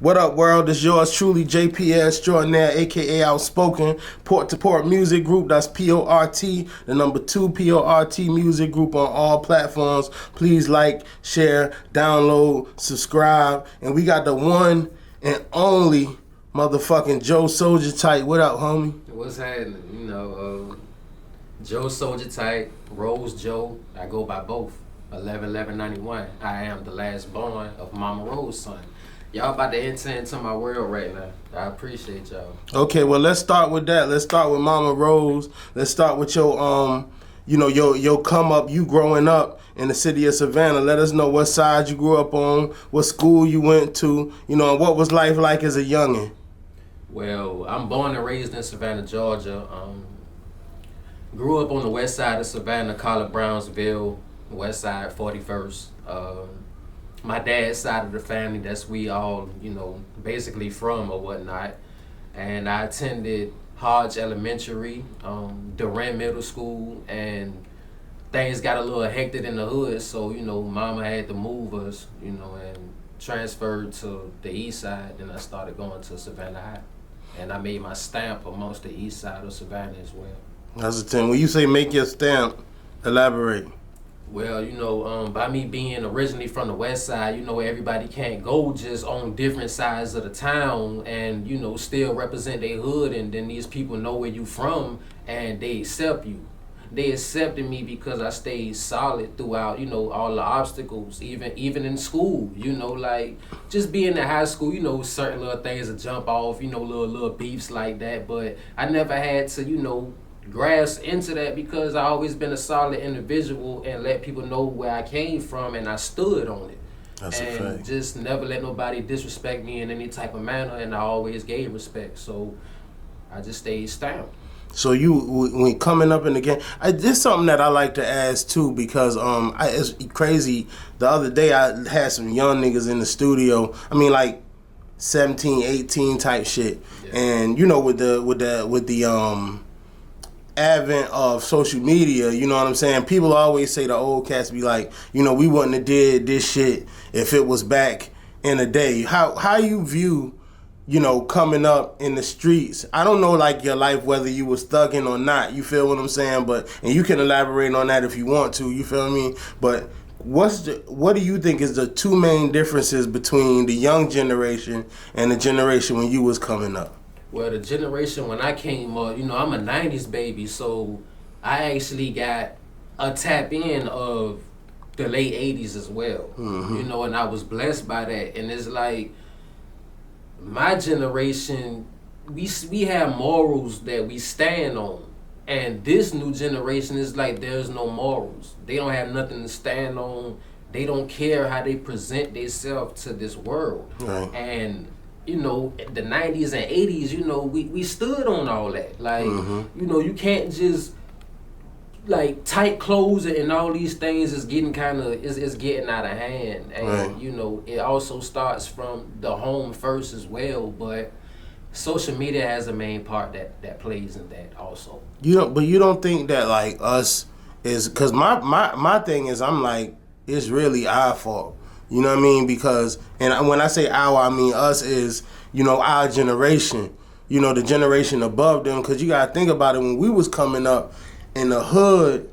What up, world? It's yours truly, JPS Extraordinaire, aka Outspoken, Port to Port Music Group. That's PORT, the number 2 PORT Music Group on all platforms. Please like, share, download, subscribe. And we got the one and only motherfucking Joe Soldier Type. What up, homie? What's happening? You know, Joe Soldier Type, RoseJoe. I go by both. 11-11-91. I am the last born of Mama Rose son. Y'all about to enter into my world right now. I appreciate y'all. Okay, well, let's start with that. Let's start with Mama Rose. Let's start with your your come up, you growing up in the city of Savannah. Let us know what side you grew up on, what school you went to, and what was life like as a youngin'. Well, I'm born and raised in Savannah, Georgia. Grew up on the west side of Savannah, call it Brownsville, west side, 41st. My dad's side of the family, that's we all, basically from or whatnot. And I attended Hodge Elementary, Durant Middle School, and things got a little hectic in the hood, so, Mama had to move us, and transferred to the east side. Then I started going to Savannah High. And I made my stamp amongst the east side of Savannah as well. That's the thing. When you say make your stamp, elaborate. Well, by me being originally from the west side, everybody can't go just on different sides of the town and, still represent their hood, and then these people know where you from and they accept you. They accepted me because I stayed solid throughout, all the obstacles, even in school, like just being in high school, certain little things that jump off, little beefs like that, but I never had to, grasp into that because I always been a solid individual and let people know where I came from, and I stood on it. That's a and fact. Just never let nobody disrespect me in any type of manner, and I always gave respect, so I just stayed stamped. So when coming up in the game, this is something that I like to ask too, because it's crazy. The other day I had some young niggas in the studio. I mean, like 17, 18 type shit, yeah. And with the advent of social media, you know what I'm saying? People always say, the old cats be like, we wouldn't have did this shit if it was back in the day. How you view, coming up in the streets? I don't know, like, your life, whether you was thugging or not, you feel what I'm saying? And you can elaborate on that if you want to, you feel me? But what do you think is the two main differences between the young generation and the generation when you was coming up? Well, the generation when I came up, I'm a 90s baby, so I actually got a tap in of the late 80s as well, and I was blessed by that. And it's like, my generation, we have morals that we stand on, and this new generation is like, there's no morals. They don't have nothing to stand on. They don't care how they present themselves to this world. Right. And the 90s and 80s, we stood on all that. Like, you can't just, like, tight clothes and all these things is getting is getting out of hand. And, right. It also starts from the home first as well, but social media has a main part that plays in that also. But you don't think that, like, us is, because my thing is, I'm like, it's really our fault. You know what I mean? Because, and when I say our, I mean us is, our generation, the generation above them. Because you got to think about it, when we was coming up in the hood,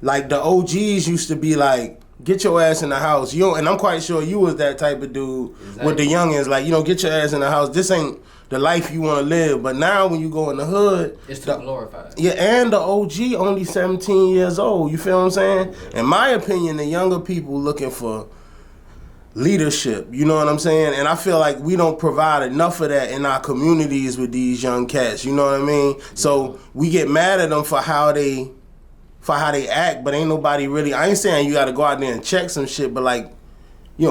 like, the OGs used to be like, get your ass in the house. And I'm quite sure you was that type of dude. Exactly. With the youngins, like, get your ass in the house. This ain't the life you want to live. But now when you go in the hood, it's too glorified. Yeah, and the OG only 17 years old. You feel what I'm saying? Yeah. In my opinion, the younger people looking for leadership, you know what I'm saying? And I feel like we don't provide enough of that in our communities with these young cats, you know what I mean? Yeah. So we get mad at them for how they act, but ain't nobody really, I ain't saying you gotta go out there and check some shit, but, like,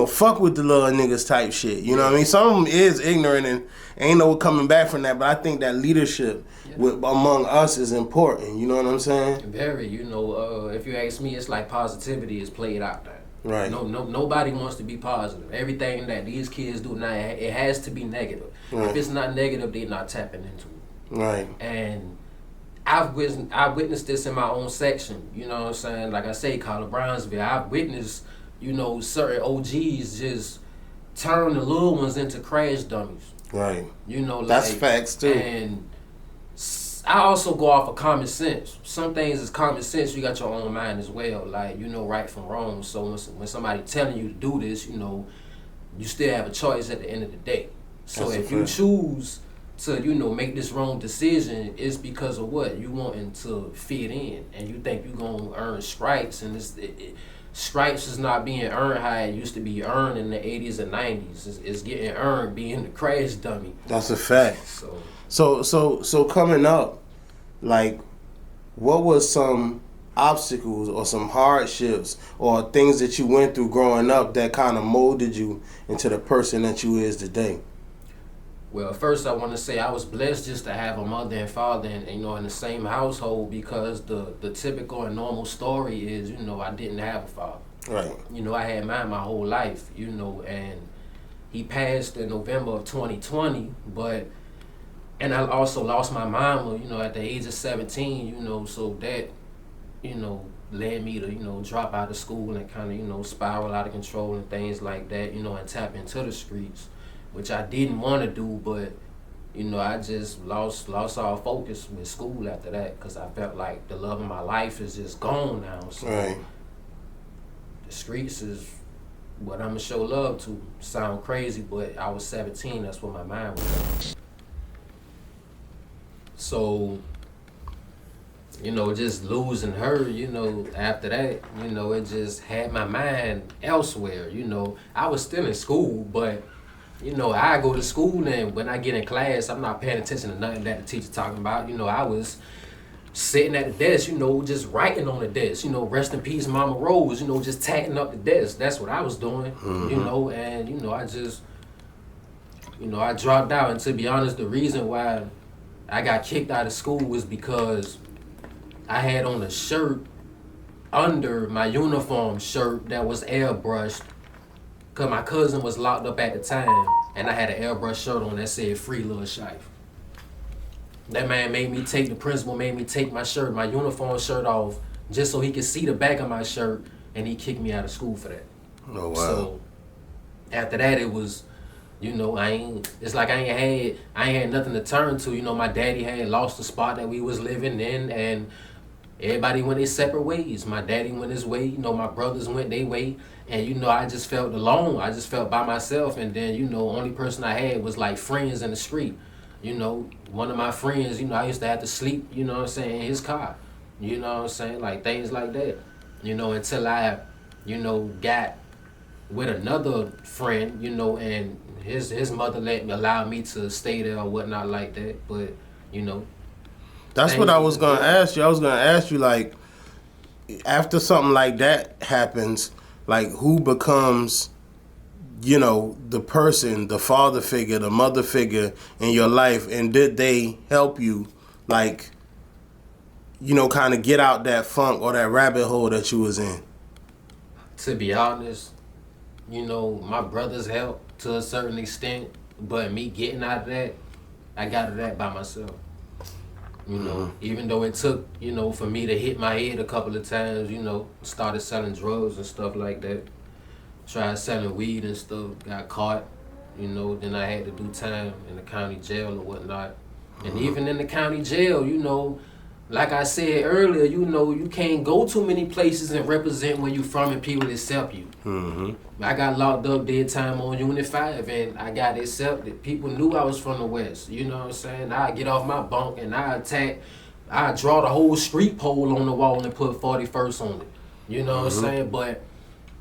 fuck with the little niggas type shit, you know what I mean? Some of them is ignorant and ain't no coming back from that, but I think that leadership among us is important, you know what I'm saying? Very, if you ask me, it's like positivity is played out there. Right. Nobody wants to be positive. Everything that these kids do now, it has to be negative. Right. If it's not negative, they're not tapping into it. Right. And I witnessed this in my own section. You know what I'm saying? Like I say, call it Brownsville. I've witnessed, certain OGs just turn the little ones into crash dummies. Right. You know, like, that's facts too. And I also go off of common sense. Some things is common sense. You got your own mind as well. Like, you know, right from wrong. So when somebody telling you to do this, you know, you still have a choice at the end of the day. So if you choose to, you know, make this wrong decision, it's because of what? You wanting to fit in, and you think you're going to earn stripes, and stripes is not being earned how it used to be earned in the 80s and 90s. It's getting earned being the crash dummy. That's a fact. So coming up, like, what was some obstacles or some hardships or things that you went through growing up that kind of molded you into the person that you is today? Well, first I want to say I was blessed just to have a mother and father, and you know, in the same household, because the typical and normal story is, you know, I didn't have a father. Right. You know, I had mine my whole life, you know, and he passed in November of 2020, and I also lost my mama, you know, at the age of 17, you know, so that, you know, led me to, you know, drop out of school and kind of, you know, spiral out of control and things like that, you know, and tap into the streets, which I didn't want to do, but, you know, I just lost all focus with school after that, because I felt like the love of my life is just gone now. So right. The streets is what I'm going to show love to. Sound crazy, but I was 17, that's what my mind was on. So, you know, just losing her, you know, after that, you know, it just had my mind elsewhere. You know, I was still in school, but, you know, I go to school, and when I get in class, I'm not paying attention to nothing that the teacher talking about. You know, I was sitting at the desk, you know, just writing on the desk, you know, rest in peace, Mama Rose, you know, just tatting up the desk. That's what I was doing, you know, and, you know, I just, you know, I dropped out. And to be honest, the reason why I got kicked out of school was because I had on a shirt under my uniform shirt that was airbrushed, because my cousin was locked up at the time, and I had an airbrush shirt on that said "Free Lil Shife." That man the principal made me take my shirt, my uniform shirt off, just so he could see the back of my shirt, and he kicked me out of school for that. Oh, wow. So after that, it was, you know, I ain't had nothing to turn to. You know, my daddy had lost the spot that we was living in, and everybody went their separate ways. My daddy went his way, you know, my brothers went their way, and, you know, I just felt alone. I just felt by myself, and then, you know, only person I had was, like, friends in the street. You know, one of my friends, you know, I used to have to sleep, you know what I'm saying, in his car. You know what I'm saying? Like, things like that. You know, until I, you know, got with another friend, you know, and his mother allowed me to stay there or whatnot like that. But, you know, that's what I was going to ask you. I was going to ask you, like, after something like that happens, like, who becomes, you know, the person, the father figure, the mother figure in your life, and did they help you, like, you know, kind of get out that funk or that rabbit hole that you was in? To be honest, you know, my brothers helped to a certain extent, but me getting out of that, I got out of that by myself. You know, even though it took, you know, for me to hit my head a couple of times, you know, started selling drugs and stuff like that. Tried selling weed and stuff, got caught, you know, then I had to do time in the county jail or whatnot. And even in the county jail, you know, like I said earlier, you know, you can't go too many places and represent where you from and people accept you. I got locked up, did time on Unit 5, and I got accepted. People knew I was from the West, you know what I'm saying? I'd get off my bunk and I'd draw the whole street pole on the wall and put 41st on it, you know what I'm saying? But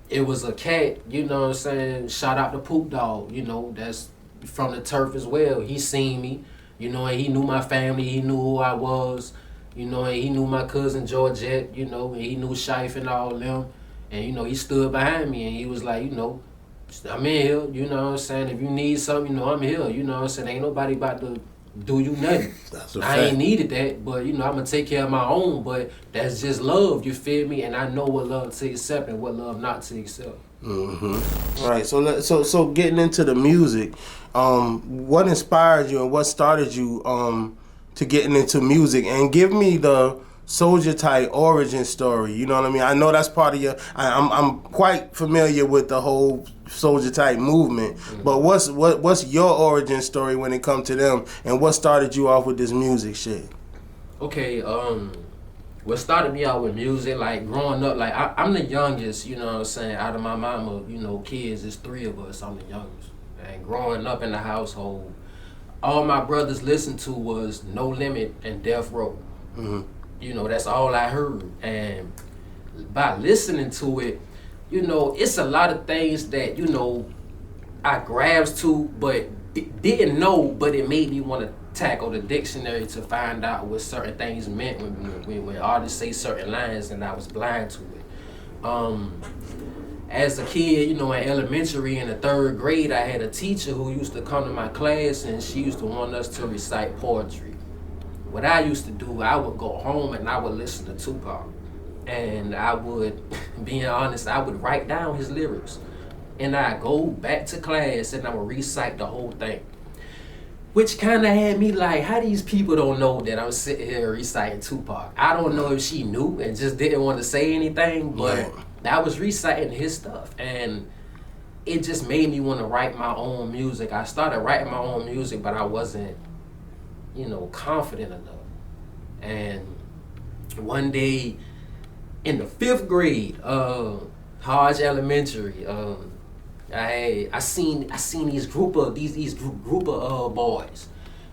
it was a cat, you know what I'm saying? Shout out to Poop Dog, you know, that's from the turf as well. He seen me, you know, and he knew my family, he knew who I was, you know, and he knew my cousin Georgette, you know, and he knew Shife and all them. And, you know, he stood behind me and he was like, you know, I'm in here, you know what I'm saying? If you need something, you know, I'm here, you know what I'm saying? Ain't nobody about to do you nothing. That's a I fact. ain't needed that, but, you know, I'm going to take care of my own, but that's just love, you feel me? And I know what love to accept and what love not to accept. All right, so getting into the music, what inspired you and what started you to getting into music? And give me the Soldier Type origin story. You know what I mean? I know that's part of your. I'm quite familiar with the whole Soldier Type movement. Mm-hmm. But what's your origin story when it comes to them, and what started you off with this music shit? Okay, what started me out with music, like growing up, like I'm the youngest, you know what I'm saying, out of my mama, you know, kids, it's 3 of us, I'm the youngest. And growing up in the household, all my brothers listened to was No Limit and Death Row. Mm-hmm. You know, that's all I heard. And by listening to it, you know, it's a lot of things that, you know, I grasped to, but didn't know, but it made me want to tackle the dictionary to find out what certain things meant when artists say certain lines, and I was blind to it. As a kid, you know, in elementary, in the 3rd grade, I had a teacher who used to come to my class, and she used to want us to recite poetry. What I used to do, I would go home and I would listen to Tupac. And I would, being honest, I would write down his lyrics. And I'd go back to class and I would recite the whole thing. Which kind of had me like, how these people don't know that I'm sitting here reciting Tupac? I don't know if she knew and just didn't want to say anything, but I was reciting his stuff. And it just made me want to write my own music. I started writing my own music, but I wasn't, you know, confident enough. And one day in the 5th grade, Hodge Elementary, I seen these group of boys.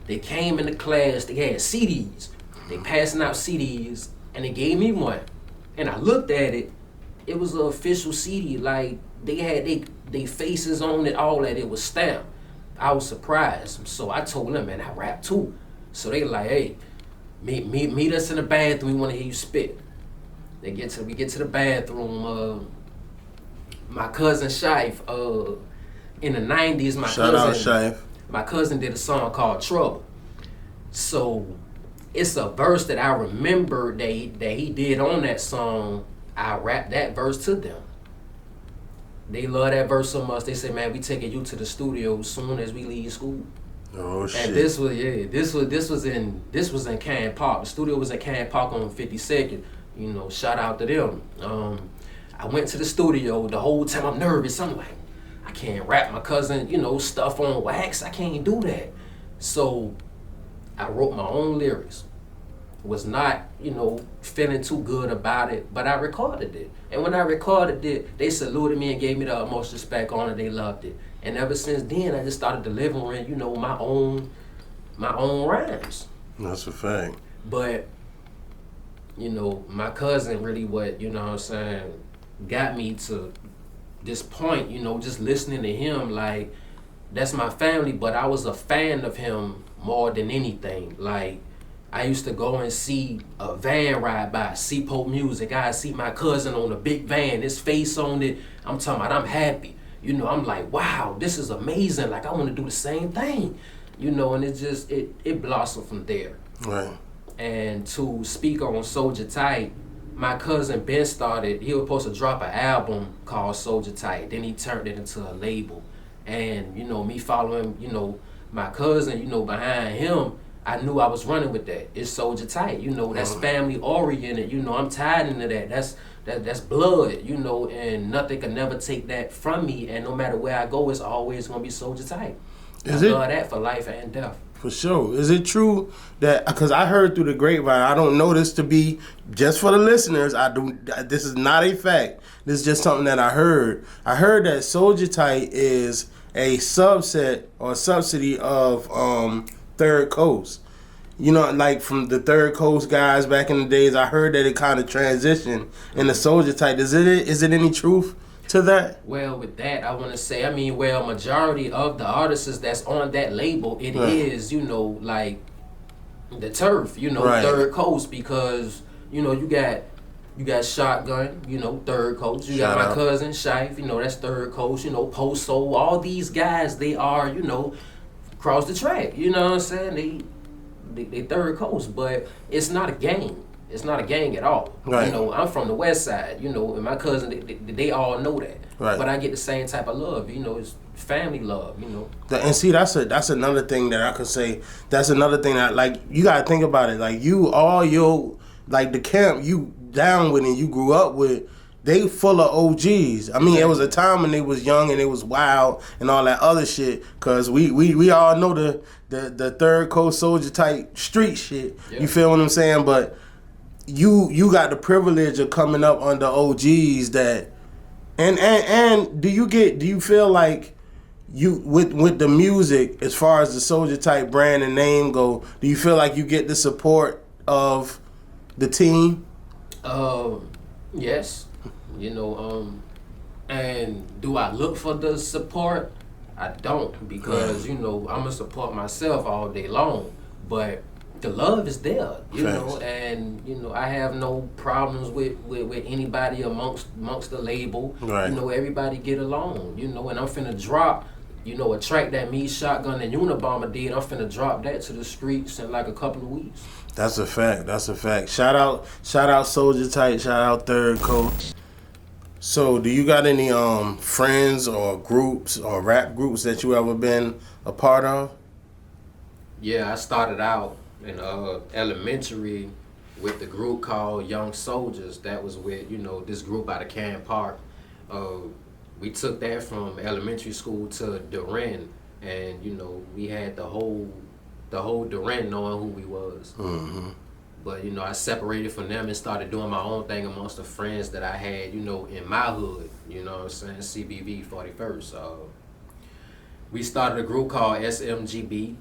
They came into class. They had CDs. They passing out CDs, and they gave me one. And I looked at it. It was an official CD. Like they had they faces on it, all that. It was stamped. I was surprised. So I told them, man, I rap too. So they like, hey, meet us in the bathroom. We want to hear you spit. We get to the bathroom. My cousin Shife, in the 90s, my cousin did a song called Trouble. So it's a verse that I remember that he did on that song. I rapped that verse to them. They love that verse so much. They say, man, we taking you to the studio as soon as we leave school. Oh shit! And this was in Cannon Park. The studio was in Cannon Park on 52nd. You know, shout out to them. I went to the studio. The whole time I'm nervous. I'm like, I can't rap my cousin, you know, stuff on wax. I can't do that. So I wrote my own lyrics. Was not, you know, feeling too good about it, but I recorded it. And when I recorded it, they saluted me and gave me the utmost respect on it. They loved it. And ever since then, I just started delivering, you know, my own rhymes. That's a fact. But, you know, my cousin really what, you know what I'm saying, got me to this point, you know, just listening to him, like, that's my family, but I was a fan of him more than anything. Like, I used to go and see a van ride by, Seapo Music. I see my cousin on a big van, his face on it. I'm talking about, I'm happy. You know, I'm like, wow, this is amazing. Like, I want to do the same thing. You know, and it just, it blossomed from there. Right. And to speak on Soldier Type, my cousin Ben he was supposed to drop an album called Soldier Type. Then he turned it into a label. And, you know, me following, you know, my cousin, you know, behind him, I knew I was running with that. It's Soldier Type, you know, that's family oriented, you know, I'm tied into that. That's blood, you know, and nothing can never take that from me. And no matter where I go, it's always gonna be Soldier Type. I love that for life and death. For sure. Is it true that, because I heard through the grapevine, I don't know this to be, just for the listeners, this is not a fact. This is just something that I heard. I heard that Soldier Type is a subset or subsidy of Third Coast. You know, like from the Third Coast guys back in the days, I heard that it kind of transitioned into Soldier Type. Is it any truth to that? Well, with that, I want to say, I mean, well, majority of the artists that's on that label, it is, you know, like the turf, you know, Third Coast, because, you know, you got Shotgun, you know, Third Coast. You got my cousin Shife, you know, that's Third Coast. You know, Poso, all these guys, they are, you know, across the track. You know what I'm saying? They Third Coast, but it's not a gang. It's not a gang at all. Right. You know, I'm from the West Side. You know, and my cousin, they all know that. Right. But I get the same type of love. You know, it's family love. You know. And see, that's another thing that I could say. That's another thing that, like, you gotta think about it. Like, all your like the camp you down with and you grew up with, they full of OGs. I mean, it was a time when they was young and it was wild and all that other shit. Cause we all know the third coast soldier type street shit. Yeah. You feel what I'm saying? But you got the privilege of coming up under OGs that, and do you feel like you with the music, as far as the soldier type brand and name go, do you feel like you get the support of the team? Yes. You know, and do I look for the support? I don't, because, you know, I'm going to support myself all day long. But the love is there, you know, and, you know, I have no problems with anybody amongst the label. Right. You know, everybody get along, you know, and I'm finna drop, you know, a track that me, Shotgun, and Unabomber did. I'm finna drop that to the streets in like a couple of weeks. That's a fact. That's a fact. Shout out Soldier Tight. Shout out Third Coast. So, do you got any friends or groups or rap groups that you ever been a part of? Yeah, I started out in elementary with the group called Young Soldiers. That was with, you know, this group out of Can Park. We took that from elementary school to Duran, and, you know, we had the whole Duran knowing who we was. Mm-hmm. But, you know, I separated from them and started doing my own thing amongst the friends that I had, you know, in my hood, you know what I'm saying, CBV 41st. We started a group called SMGB,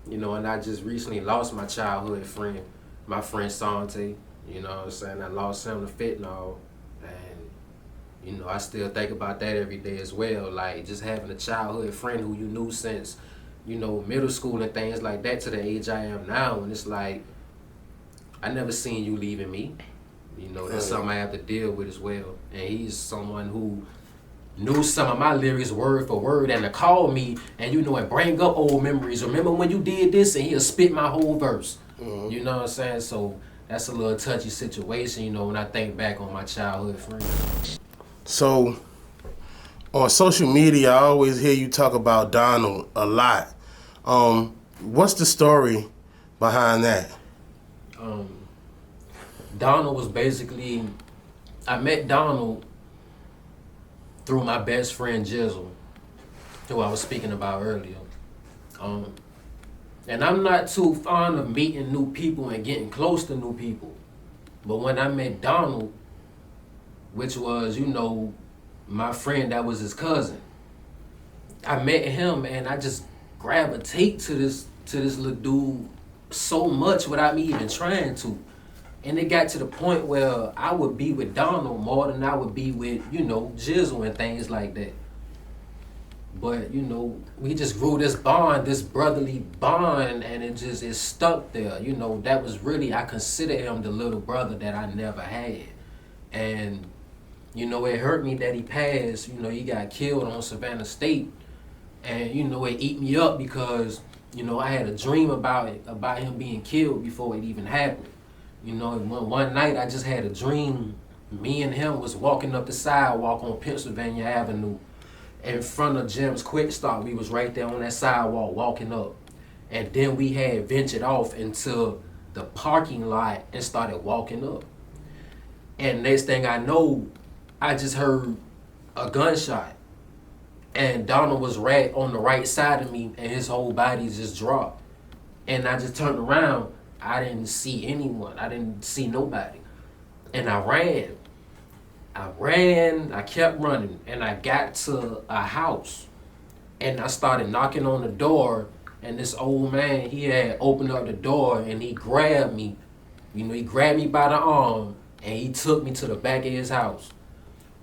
you know, and I just recently lost my childhood friend, my friend Sante, you know what I'm saying. I lost him to fentanyl, and, you know, I still think about that every day as well, like just having a childhood friend who you knew since, you know, middle school and things like that to the age I am now. And it's like, I never seen you leaving me. You know, that's something I have to deal with as well. And he's someone who knew some of my lyrics word for word and to call me and, you know, and bring up old memories. Remember when you did this? And he'll spit my whole verse. Mm-hmm. You know what I'm saying? So that's a little touchy situation, you know, when I think back on my childhood friends. So on social media, I always hear you talk about Donald a lot. What's the story behind that? Donald was basically, I met Donald through my best friend Jizzle, who I was speaking about earlier. And I'm not too fond of meeting new people and getting close to new people. But when I met Donald, which was, you know, my friend that was his cousin, I met him and I just gravitate to this little dude so much without me even trying to. And it got to the point where I would be with Donald more than I would be with, you know, Jizzle and things like that. But, you know, we just grew this bond, this brotherly bond, and it stuck there. You know, that was really, I consider him the little brother that I never had. And, you know, it hurt me that he passed. You know, he got killed on Savannah State. And, you know, it ate me up because, you know, I had a dream about him being killed before it even happened. You know, one night I just had a dream. Me and him was walking up the sidewalk on Pennsylvania Avenue in front of Jim's Quick Stop. We was right there on that sidewalk walking up. And then we had ventured off into the parking lot and started walking up. And next thing I know, I just heard a gunshot. And Donald was right on the right side of me and his whole body just dropped. And I just turned around. I didn't see anyone. I didn't see nobody. And I ran. I kept running. And I got to a house. And I started knocking on the door. And this old man, he had opened up the door and he grabbed me. You know, he grabbed me by the arm and he took me to the back of his house.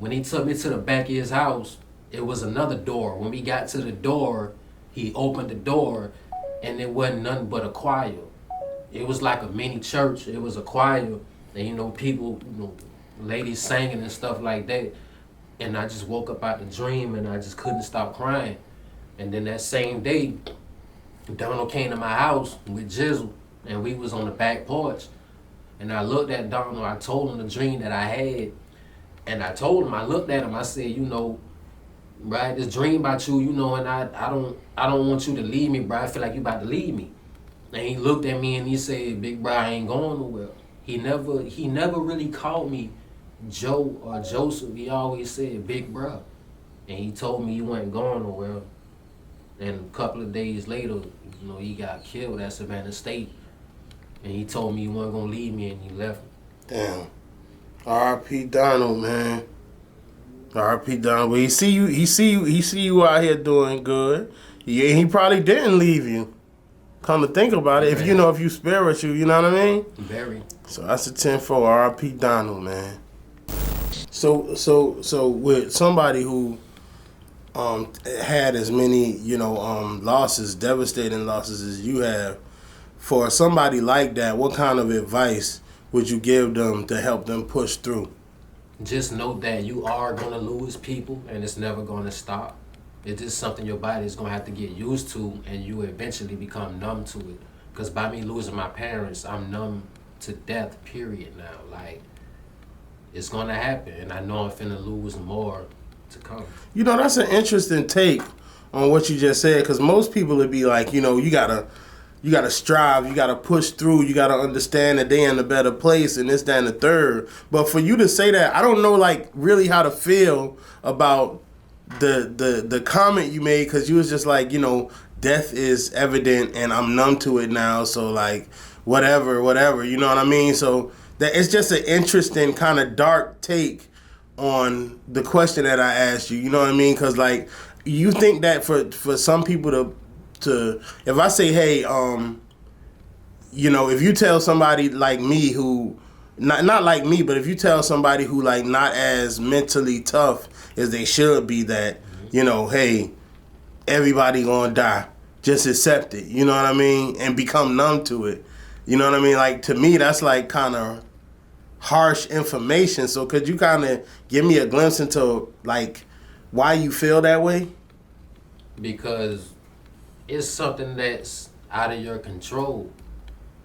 When he took me to the back of his house, it was another door. When we got to the door, he opened the door and it wasn't nothing but a choir. It was like a mini church. It was a choir, and you know, people, you know, ladies singing and stuff like that. And I just woke up out the dream, and I just couldn't stop crying. And then that same day, Donald came to my house with Jizzle, and we was on the back porch. And I looked at Donald. I told him the dream that I had, and I told him, I looked at him. I said, you know, right, this dream about you, you know, and I don't want you to leave me, bro. I feel like you about to leave me. And he looked at me and he said, "Big bro, I ain't going nowhere." He never really called me Joe or Joseph. He always said Big bro. And he told me he wasn't going nowhere. And a couple of days later, he got killed at Savannah State. And he told me he wasn't gonna leave me, and he left me. Damn. R.I.P. Donald, man. R.I.P. Donald. But he see you out here doing good. He probably didn't leave you. Come to think about it, if you spiritual, you know what I mean? Very. So that's a 10-4. R.I.P. Donald, man. So with somebody who had as many, losses, devastating losses as you have, for somebody like that, what kind of advice would you give them to help them push through? Just know that you are going to lose people, and it's never going to stop. It's just something your body is going to have to get used to, and you eventually become numb to it. Because by me losing my parents, I'm numb to death, period, now. Like, it's going to happen, and I know I'm finna lose more to come. That's an interesting take on what you just said, because most people would be like, you gotta strive, you gotta push through, you gotta understand that they're in a better place and this, that, and the third. But for you to say that, I don't know, like, really how to feel about the comment you made, because you was just like, death is evident and I'm numb to it now, so like whatever, you know what I mean? So that it's just an interesting kind of dark take on the question that I asked you, you know what I mean? Because like, you think that for some people to if I say, hey, if you tell somebody like me who not like me, but if you tell somebody who like not as mentally tough as they should be, that hey, everybody gonna die, just accept it, you know what I mean, and become numb to it, you know what I mean? Like, to me, that's like kind of harsh information. So could you kind of give me a glimpse into like why you feel that way? Because it's something that's out of your control.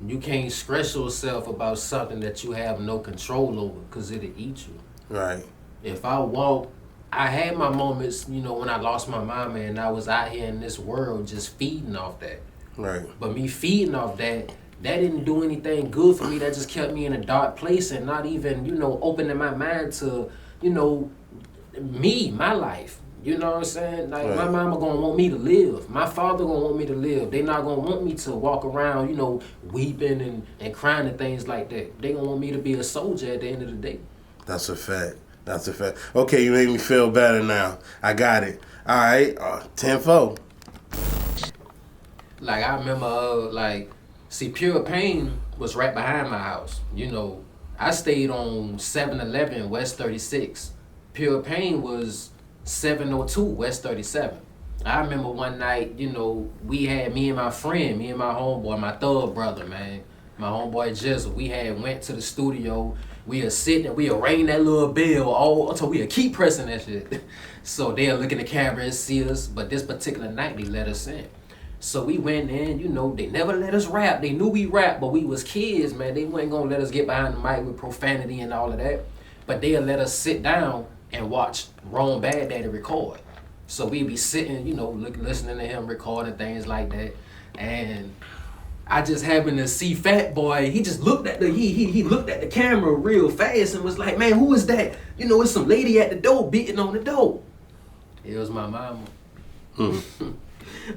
You can't stress yourself about something that you have no control over, because it'll eat you. Right. If I had my moments, when I lost my mama and I was out here in this world just feeding off that. Right. But me feeding off that didn't do anything good for me. That just kept me in a dark place and not even, opening my mind to, my life. You know what I'm saying? Like, right. My mama gonna want me to live. My father gonna want me to live. They not gonna want me to walk around, weeping and crying and things like that. They gonna want me to be a soldier at the end of the day. That's a fact. Okay, you made me feel better now. I got it. All right, 10-4. Like, I remember, Pure Pain was right behind my house. I stayed on 711 West 36. Pure Pain was 702 West 37. I remember one night, we had me and my homeboy, my thug brother, man, my homeboy Jizzle. We had went to the studio. We are sitting, we are ringing that little bell all until we keep pressing that shit. So they'll look in the camera and see us. But this particular night, they let us in. So we went in, they never let us rap. They knew we rap, but we was kids, man. They wasn't gonna let us get behind the mic with profanity and all of that. But they'll let us sit down and watch Rome Bad Daddy record. So we be sitting, listening to him recording things like that. And I just happened to see Fat Boy. He just looked at he looked at the camera real fast and was like, "Man, who is that? It's some lady at the door beating on the door." It was my mama.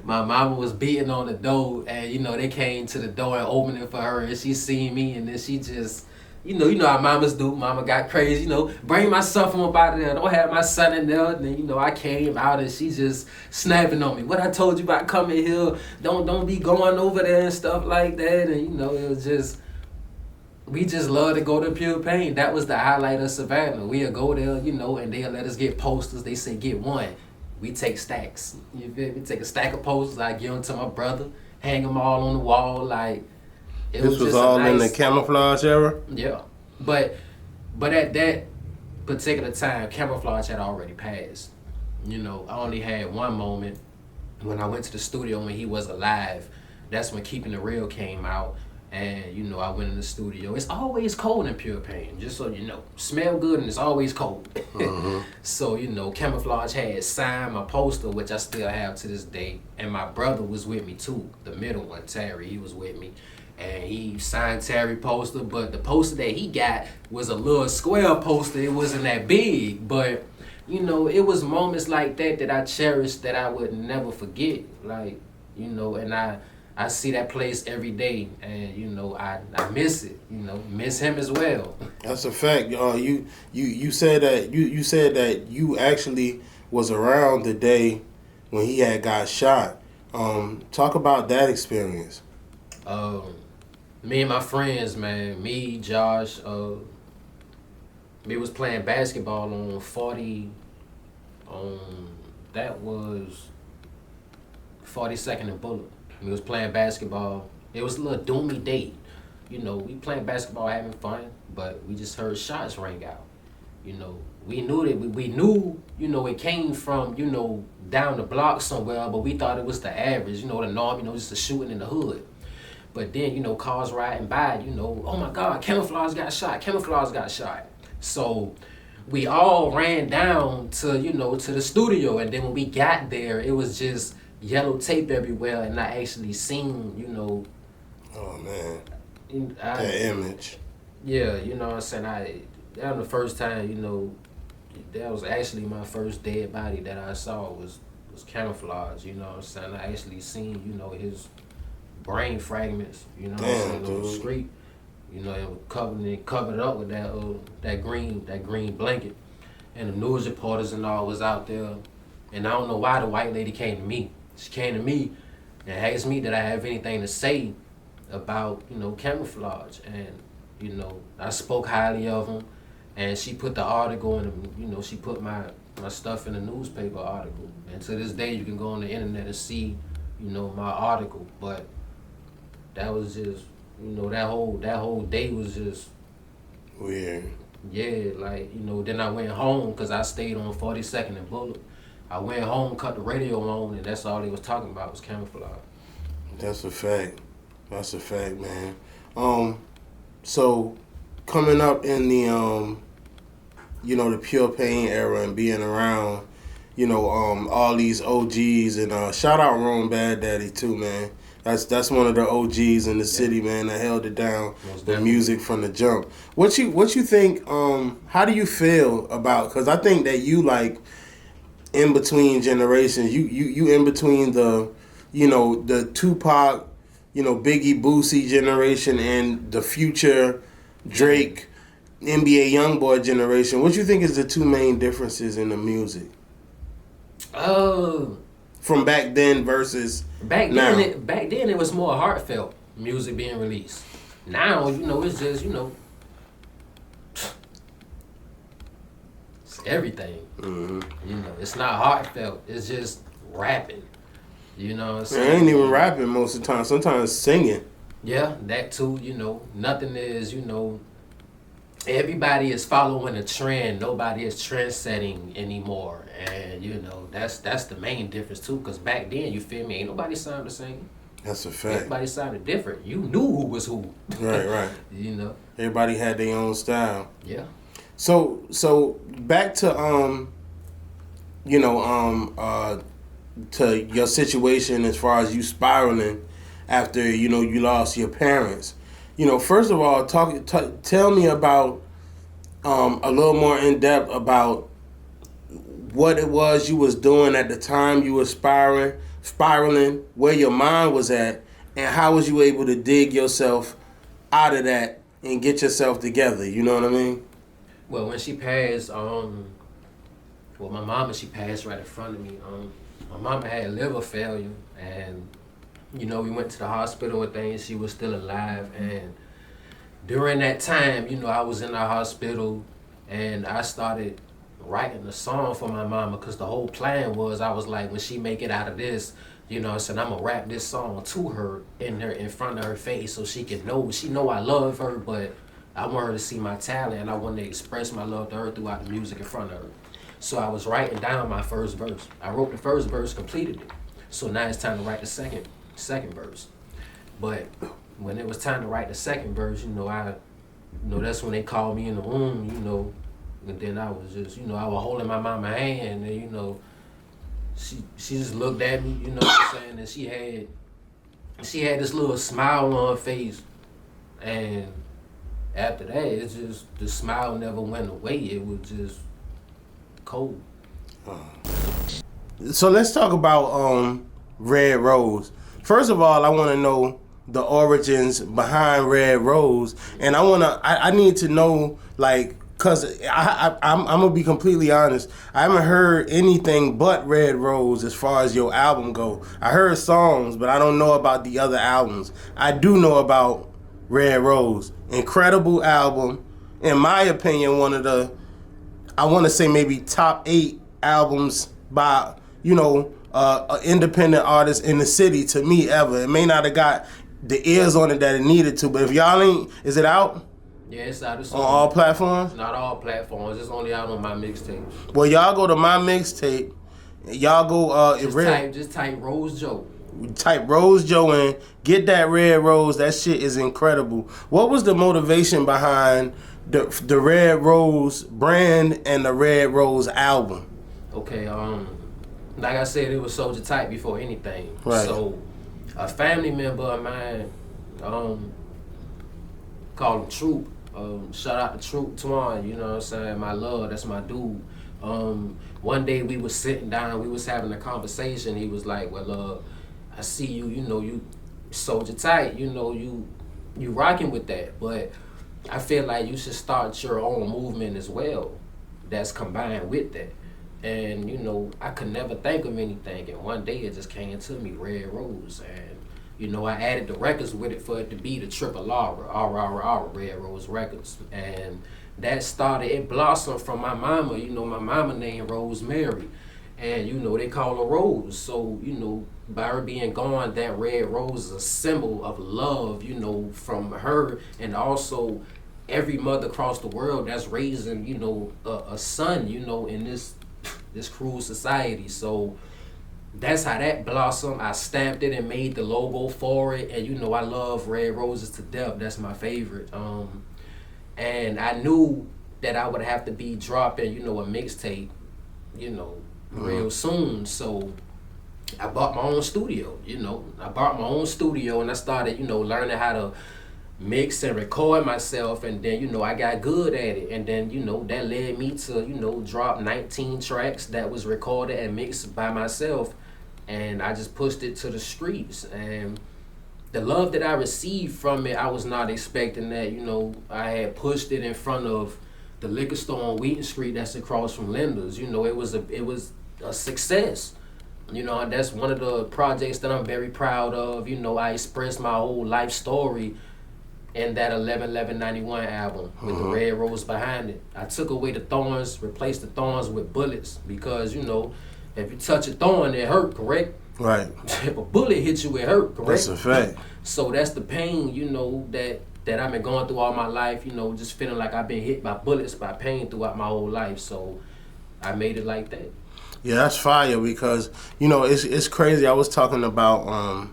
My mama was beating on the door, and they came to the door and opened it for her, and she seen me, and then she just, you know how mamas do. Mama got crazy, bring my son from up out of there. Don't have my son in there. And then, I came out and she just snapping on me. What I told you about coming here, don't be going over there and stuff like that. And, it was just, we just love to go to Pure Pain. That was the highlight of Savannah. We'll go there, and they'll let us get posters. They say get one. We take stacks. You feel me? Take a stack of posters. I give them to my brother, hang them all on the wall, like. This was all in the camouflage era? Yeah. But at that particular time, camouflage had already passed. I only had one moment when I went to the studio when he was alive. That's when Keeping It Real came out. And, you know, I went in the studio. It's always cold in Pure Pain, just so you know. Smell good and it's always cold. So, you know, Camouflage had signed my poster, which I still have to this day. And my brother was with me too, the middle one, Terry, he was with me. And he signed Terry poster, but the poster that he got was a little square poster. It wasn't that big, but, you know, it was moments like that that I cherished that I would never forget. Like, you know, and I see that place every day, and you know I miss it. You know, miss him as well. That's a fact. You said that you said that you actually was around the day when he had got shot. Talk about that experience. Me and my friends, man, me, Josh, we was playing basketball on 40. That was 42nd and Bullet. We was playing basketball. It was a little doomy date. You know, we playing basketball, having fun, but we just heard shots ring out. You know, we knew that we knew, you know, it came from, you know, down the block somewhere, but we thought it was the average, you know, the norm, you know, just a shooting in the hood. But then, you know, cars riding by, you know, oh my God, Camouflage got shot, Camouflage got shot. So we all ran down to, you know, to the studio, and then when we got there, it was just yellow tape everywhere, and I actually seen, you know. Oh man, that image. Yeah, you know what I'm saying. That was the first time, you know, that was actually my first dead body that I saw was Camouflage. You know what I'm saying. I actually seen, you know, his brain fragments. You know what I'm saying, on the street. You know, it was covered up with that green blanket, and the news reporters and all was out there, and I don't know why the white lady came to me. She came to me and asked me did I have anything to say about, you know, Camouflage. And, you know, I spoke highly of him. And she put the article in, you know, she put my stuff in a newspaper article. And to this day, you can go on the internet and see, you know, my article. But that was just, you know, that whole day was just weird. Yeah, like, you know, then I went home because I stayed on 42nd and Bullet. I went home, cut the radio on, and that's all they was talking about was Camouflage. That's a fact. That's a fact, man. So coming up in the you know, the Pure Pain era and being around, you know, all these OGs, and shout out Rome Bad Daddy too, man. That's one of the OGs in the city, man, that held it down with music from the jump. What you think? How do you feel about? Because I think that you like in between generations. You in between the, you know, the Tupac, you know, Biggie, Boosie generation and the Future, Drake, NBA YoungBoy generation. What you think is the two main differences in the music? From back then versus now. Back then it was more heartfelt music being released. Now, you know, it's just, you know, it's everything. Mm-hmm. You know, it's not heartfelt. It's just rapping. You know what I'm saying? It ain't even rapping most of the time. Sometimes singing. Yeah, that too. You know, nothing is, you know, everybody is following a trend. Nobody is trend setting anymore. And, you know, that's the main difference too. Because back then, you feel me, ain't nobody sounded the same. That's a fact. Everybody sounded different. You knew who was who. Right. You know. Everybody had their own style. Yeah. So back to you know, to your situation as far as you spiraling after, you know, you lost your parents. You know, first of all, tell me about a little more in depth about what it was you was doing at the time you were spiraling, where your mind was at, and how was you able to dig yourself out of that and get yourself together. You know what I mean? Well, when she passed, my mama, she passed right in front of me. My mama had liver failure, and, you know, we went to the hospital and things. She was still alive, and during that time, you know, I was in the hospital, and I started writing a song for my mama, because the whole plan was, I was like, when she make it out of this, you know, I said, I'm gonna rap this song to her in front of her face, so she can know, she know I love her, but I want her to see my talent, and I want to express my love to her throughout the music in front of her. So I was writing down my first verse. I wrote the first verse, completed it. So now it's time to write the second verse. But when it was time to write the second verse, that's when they called me in the room, and then I was just, I was holding my mama's hand, and she just looked at me, what I'm saying, and she had this little smile on her face, and after that, it's just the smile never went away. It was just cold. So let's talk about Red Rose. First of all, I want to know the origins behind Red Rose, and I need to know, like, cause I'm gonna be completely honest. I haven't heard anything but Red Rose as far as your album go. I heard songs, but I don't know about the other albums. I do know about Red Rose. Incredible album. In my opinion, one of the, I want to say maybe top 8 albums by, an independent artist in the city to me ever. It may not have got the ears on it that it needed to, but if y'all ain't, is it out? Yeah, it's out. It's on all platforms? Not all platforms. It's only out on my mixtape. Well, y'all go to my mixtape. Y'all go, just type RoseJoe. Type RoseJoe in, get that Red Rose. That shit is incredible. What was the motivation behind the Red Rose brand and the Red Rose album? Okay, like I said, it was Soldier Type before anything. Right. So, a family member of mine, called him Troop. Shout out to Troop Twan, you know what I'm saying? My love, that's my dude. One day we was sitting down, we was having a conversation. He was like, well, I see you, you Soldier Tight, you rocking with that, but I feel like you should start your own movement as well that's combined with that. And, I could never think of anything, and one day it just came to me, Red Rose, and, I added the records with it for it to be the Triple R, Red Rose Records, and that started, it blossomed from my mama, my mama named Rosemary, and, they call her Rose, so, by her being gone, that Red Rose is a symbol of love, from her, and also every mother across the world that's raising, a son, in this cruel society. So that's how that blossomed. I stamped it and made the logo for it, and I love Red Roses to death. That's my favorite. And I knew that I would have to be dropping, a mixtape, real soon. So I bought my own studio, and I started, learning how to mix and record myself, and then, I got good at it, and then, that led me to, drop 19 tracks that was recorded and mixed by myself, and I just pushed it to the streets, and the love that I received from it, I was not expecting that. I had pushed it in front of the liquor store on Wheaton Street that's across from Linda's. It was a success. That's one of the projects that I'm very proud of. I expressed my whole life story in that 11-11-91 album with the Red Rose behind it. I took away the thorns, replaced the thorns with bullets, because, if you touch a thorn, it hurt, correct? Right. If a bullet hit you, it hurt, correct? That's a fact. So that's the pain, that I've been going through all my life, just feeling like I've been hit by bullets, by pain throughout my whole life. So I made it like that. Yeah, that's fire, because, it's crazy. I was talking about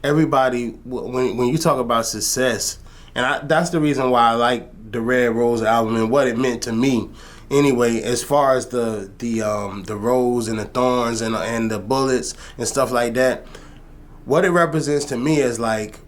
everybody, when you talk about success, and that's the reason why I like the Red Rose album and what it meant to me. Anyway, as far as the rose and the thorns and the bullets and stuff like that, what it represents to me is like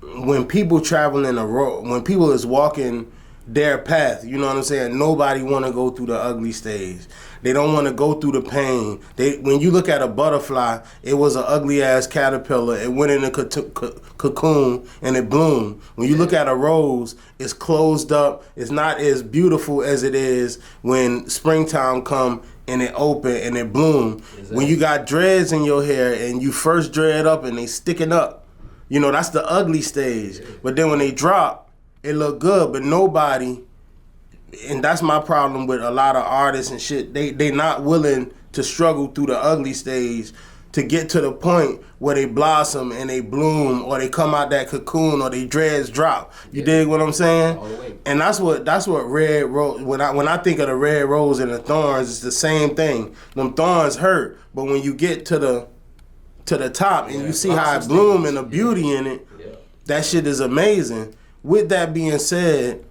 when people traveling a road, when people is walking their path, you know what I'm saying? Nobody want to go through the ugly stage. They don't want to go through the pain. When you look at a butterfly, it was an ugly ass caterpillar. It went in a cocoon and it bloomed. When you look at a rose, it's closed up. It's not as beautiful as it is when springtime come and it open and it bloom. Exactly. When you got dreads in your hair and you first dread up and they sticking up, that's the ugly stage. But then when they drop, it look good, but nobody, and that's my problem with a lot of artists and shit, they not willing to struggle through the ugly stage to get to the point where they blossom and they bloom, or they come out that cocoon, or they dreads drop. You dig what I'm saying? All the way. And that's what Red Rose, when I think of the Red Rose and the thorns, it's the same thing. Them thorns hurt, but when you get to the top and you see how it bloom and the beauty in it, that shit is amazing. With that being said,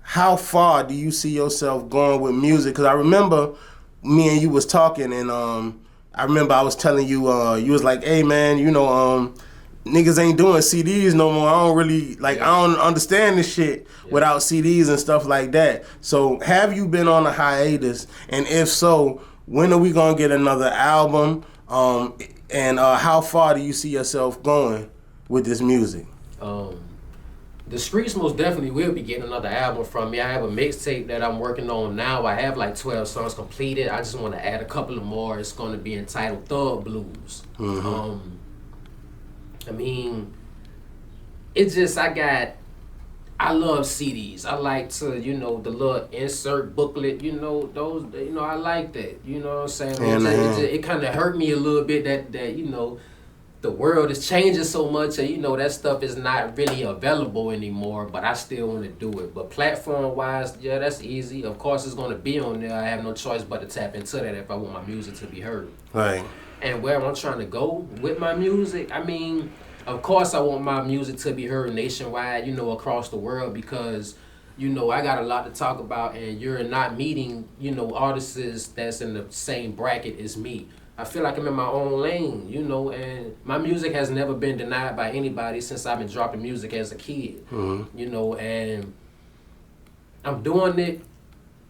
how far do you see yourself going with music? Because I remember me and you was talking, and I remember I was telling you, you was like, hey man, niggas ain't doing CDs no more. I don't really, I don't understand this shit without CDs and stuff like that. So have you been on a hiatus? And if so, when are we gonna get another album? And how far do you see yourself going with this music? The streets most definitely will be getting another album from me. I have a mixtape that I'm working on now. I have like 12 songs completed. I just want to add a couple of more. It's going to be entitled Thug Blues. Mm-hmm. I mean, it's just, I love CDs. I like to, the little insert booklet, those, I like that. You know what I'm saying? It kind of hurt me a little bit that the world is changing so much, and that stuff is not really available anymore, but I still want to do it. But platform wise, yeah, that's easy. Of course it's going to be on there. I have no choice but to tap into that if I want my music to be heard. Right. And where I'm trying to go with my music, I mean, of course I want my music to be heard nationwide, across the world, because I got a lot to talk about, and you're not meeting, artists that's in the same bracket as me. I feel like I'm in my own lane, and my music has never been denied by anybody since I've been dropping music as a kid, and I'm doing it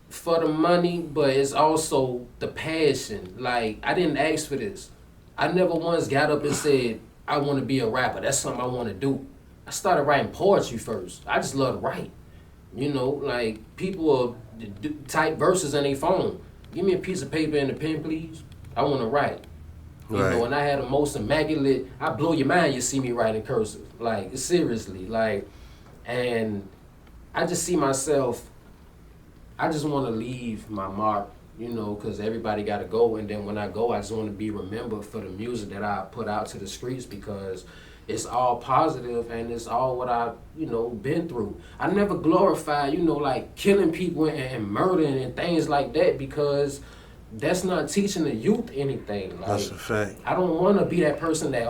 for the money, but it's also the passion. Like, I didn't ask for this. I never once got up and said, I want to be a rapper. That's something I want to do. I started writing poetry first. I just love to write. Like, people will type verses in their phone. Give me a piece of paper and a pen, please. I want to write. And I had the most immaculate, I blow your mind, you see me writing cursive. Like, seriously. And I just see myself, I just want to leave my mark, because everybody got to go. And then when I go, I just want to be remembered for the music that I put out to the streets, because it's all positive and it's all what I've, been through. I never glorify, like killing people and murdering and things like that, because that's not teaching the youth anything. Like, that's a fact. I don't want to be that person that,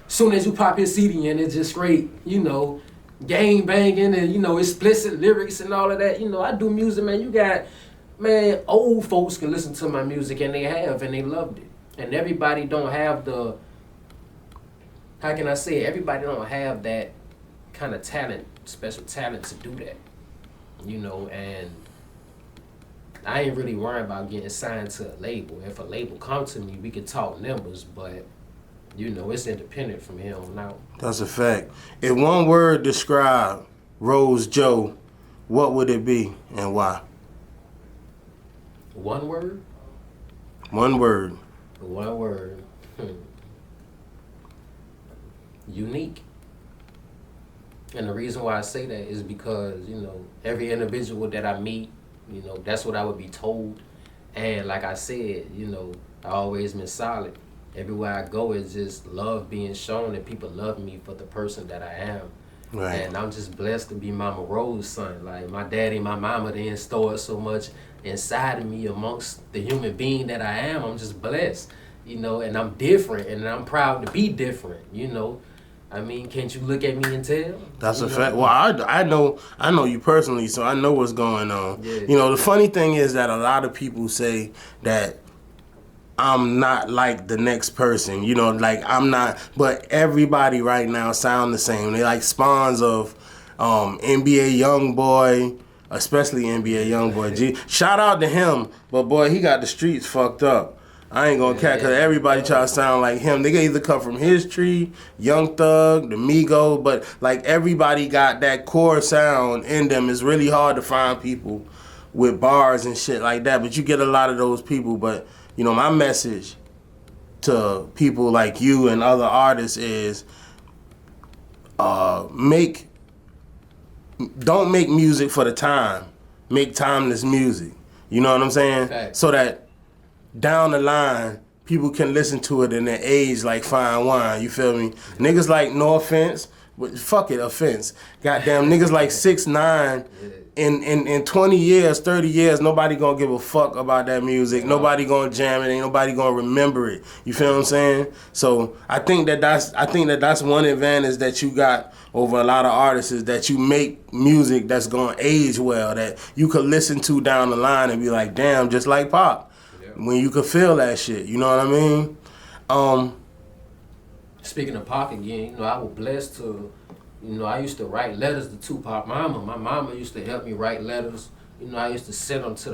soon as you pop his CD and it's just straight, gang banging and, explicit lyrics and all of that. I do music, man. You got, old folks can listen to my music, and they have, and they loved it. And everybody don't have the, how can I say it? Everybody don't have that kind of talent, special talent to do that. And I ain't really worried about getting signed to a label. If a label comes to me, we can talk numbers, but it's independent from here on out. That's a fact. If one word describe RoseJoe, what would it be and why? One word? One word. One word. Unique. And the reason why I say that is because, every individual that I meet, that's what I would be told. And like I said, I always been solid. Everywhere I go, it's just love being shown, and people love me for the person that I am. Right. And I'm just blessed to be Mama Rose's son. Like, my daddy and my mama, they instilled so much inside of me amongst the human being that I am. I'm just blessed, and I'm different, and I'm proud to be different, I mean, can't you look at me and tell? That's a fact. Well, I know you personally, so I know what's going on. Yeah. The funny thing is that a lot of people say that I'm not like the next person, like I'm not, but everybody right now sound the same. They like spawns of NBA Youngboy, especially NBA Youngboy. Shout out to him, but boy, he got the streets fucked up. I ain't gonna catch, because everybody try to sound like him. They can either come from his tree, Young Thug, the Migo, but like everybody got that core sound in them. It's really hard to find people with bars and shit like that, but you get a lot of those people. But my message to people like you and other artists is don't make music for the time. Make timeless music. You know what I'm saying? Okay. So that down the line, people can listen to it in their age like fine wine. You feel me? Niggas like No Offense, fuck it, offense. Goddamn niggas like 6ix9ine. In 20 years, 30 years, nobody gonna give a fuck about that music. Nobody gonna jam it. Ain't nobody gonna remember it. You feel what I'm saying? So I think that's one advantage that you got over a lot of artists is that you make music that's gonna age well, that you could listen to down the line and be like, damn, just like Pop. Yeah. When you could feel that shit, you know what I mean? Speaking of Pac again, I was blessed to. I used to write letters to Tupac mama. My mama used to help me write letters. I used to send them to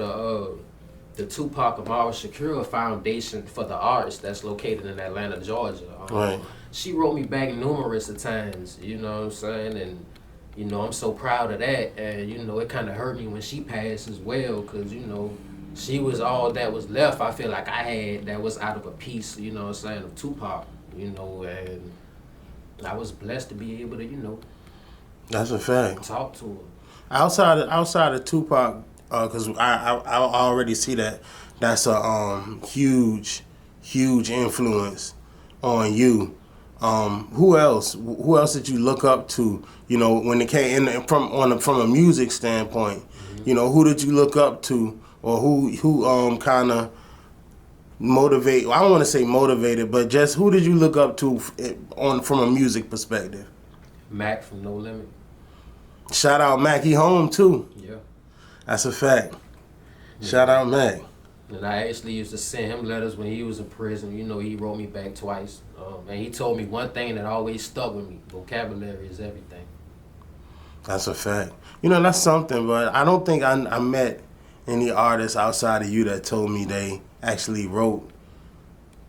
the Tupac Amaru Shakur Foundation for the Arts that's located in Atlanta, Georgia. Right. She wrote me back numerous of times, you know what I'm saying? And, I'm so proud of that. And, it kind of hurt me when she passed as well because, she was all that was left, I feel like I had that was out of a piece, of Tupac, and I was blessed to be able to, that's a fact. Talk to her. Outside of Tupac, because I already see that's a huge influence on you. Who else did you look up to? When it came from a music standpoint, who did you look up to, or who kind of motivate? I don't want to say motivated, but just who did you look up to from a music perspective? Mac from No Limit. Shout out Mac, he home too. Yeah. That's a fact. Yeah. Shout out Mac. And I actually used to send him letters when he was in prison. He wrote me back twice. And he told me one thing that always stuck with me. Vocabulary is everything. That's a fact. That's something, but I don't think I met any artists outside of you that told me they actually wrote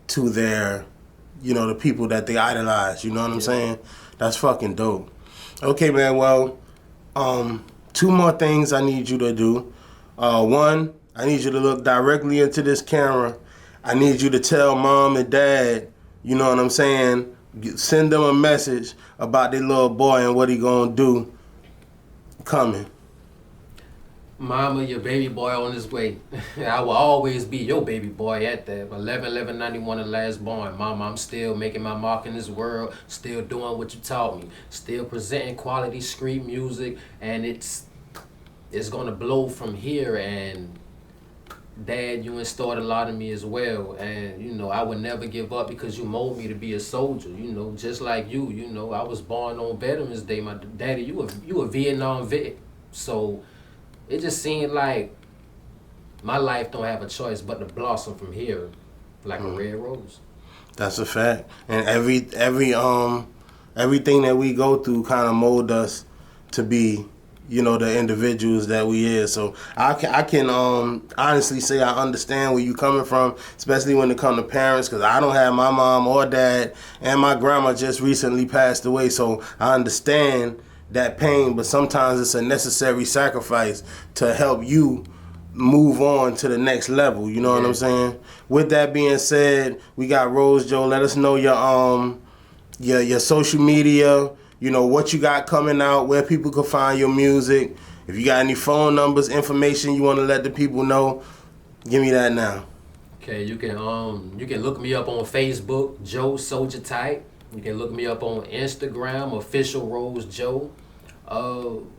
to their, the people that they idolize. You know what I'm saying? That's fucking dope. Okay, man, well, 2 more things I need you to do. One, I need you to look directly into this camera. I need you to tell mom and dad, you know what I'm saying, send them a message about their little boy and what he gonna do coming. Mama, your baby boy on his way. I will always be your baby boy at that. 11/11/91, the last born. Mama, I'm still making my mark in this world, still doing what you taught me, still presenting quality street music, and it's gonna blow from here. And Dad, you installed a lot in me as well, and I would never give up because you molded me to be a soldier. Just like you. I was born on Veterans Day. My daddy, you a Vietnam vet, so. It just seemed like my life don't have a choice but to blossom from here like a red rose. That's a fact. And everything that we go through kind of mold us to be, the individuals that we is. So I can honestly say I understand where you coming from, especially when it comes to parents, because I don't have my mom or dad, and my grandma just recently passed away. So I understand that pain, but sometimes it's a necessary sacrifice to help you move on to the next level. You know what I'm saying? With that being said, we got RoseJoe. Let us know your social media, what you got coming out, where people can find your music. If you got any phone numbers, information you want to let the people know, give me that now. Okay, you can look me up on Facebook, Joe Soldier Type. You can look me up on Instagram, official RoseJoe.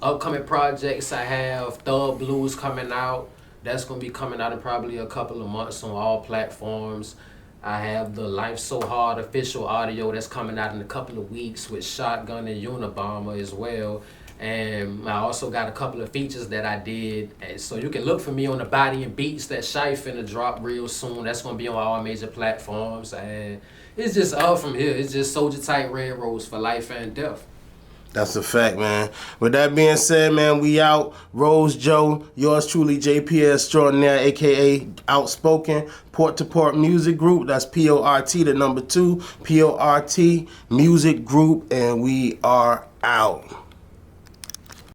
Upcoming projects, I have Thug Blues coming out. That's going to be coming out in probably a couple of months on all platforms. I have the Life So Hard official audio that's coming out in a couple of weeks with Shotgun and Unabomber as well. And I also got a couple of features that I did. And so you can look for me on the Body and Beats that Shy finna drop real soon. That's going to be on all major platforms. And it's just up from here. It's just Soldier Type Red Rose for life and death. That's a fact, man. With that being said, man, we out. RoseJoe, yours truly, JP Extraordinaire, a.k.a. Outspoken, Port to Port Music Group. That's P-O-R-T, the number 2, P-O-R-T Music Group, and we are out.